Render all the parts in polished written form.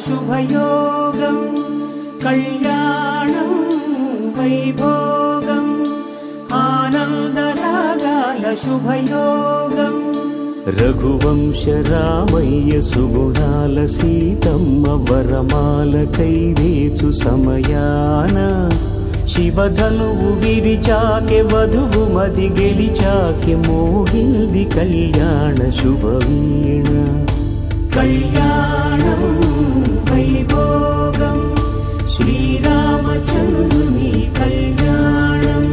శుభయోగం కళ్యాణం వైభోగం ఆనందరాగాల శుభయోగం రఘువంశ రామయ్య సుగుణాల సీతమ్మ వరమాల కైవేచు సమయాన శివధనువు విరిచాకె వధువు మది గెలిచాకె మోగింది కళ్యాణ శుభవీణ కళ్యాణం వైభోగం శ్రీరామచంద్రుని కళ్యాణం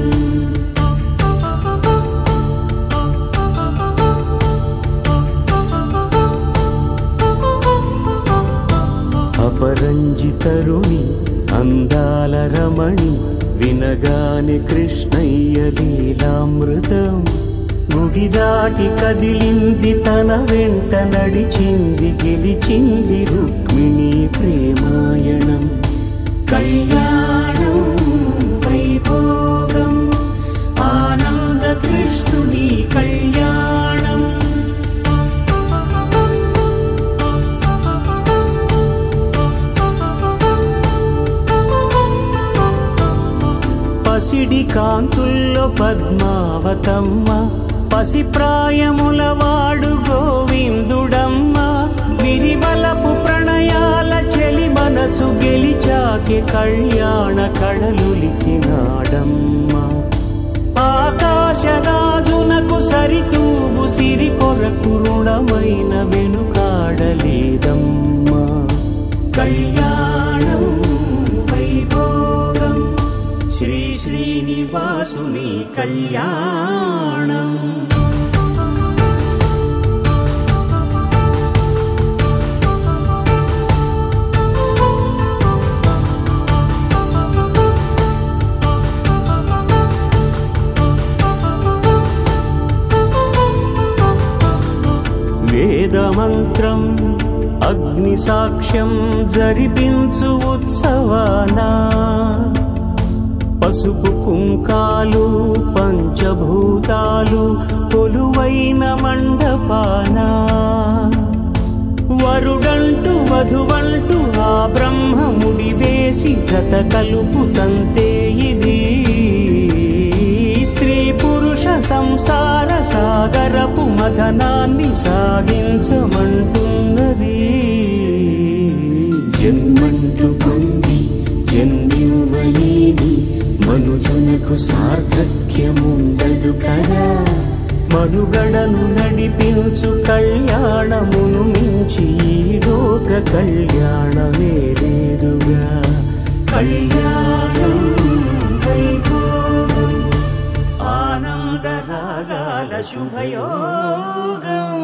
అపరంజితరుణి అందాల రమణి వినగానే కృష్ణయ్య లీలామృతం గుడి దాటి కదిలింది తన వెంట నడిచింది గెలిచింది రుక్మిణి ప్రేమాయణం కళ్యాణం వైభోగం ఆనంద కృష్ణుని కళ్యాణం పసిడి కాంతుల్లో పద్మావతమ్మ పసిప్రాయముల వాడు గోవిందుడమ్మ విరివలపు ప్రణయాల చెలి మనసు గెలిచాకె కళ్యాణ కళలులికినాడమ్మ ఆకాశరాజునకు సరితూగు సిరి కొరకు రుణమైన వెనుకాడలేదమ్మ కళ్యాణం వైభోగం శ్రీ శ్రీనివాసుని కళ్యాణం వేదమంత్రం అగ్ని సాక్ష్యం జరిపించు ఉత్సవానా పసుపు కుంకాలు పంచభూతాలు కొలువైన మండపాన వరుడంటూ వధువంటూ ఆ బ్రహ్మముడి వేసి జత కలుపుతంతే ఇది స్త్రీ పురుష సంసార సాగరపు మథనాన్ని సాగించమంటున్నది జన్మంటూ పొంది జన్మివ్వలేని మనుజునకు సార్థక్యముండదు కదా మనుగడను నడిపించు కళ్యాణమును మించి ఈ లోక కళ్యాణమే లేదుగా కళ్యాణం వైభోగం ఆనందరాగాల శుభయోగం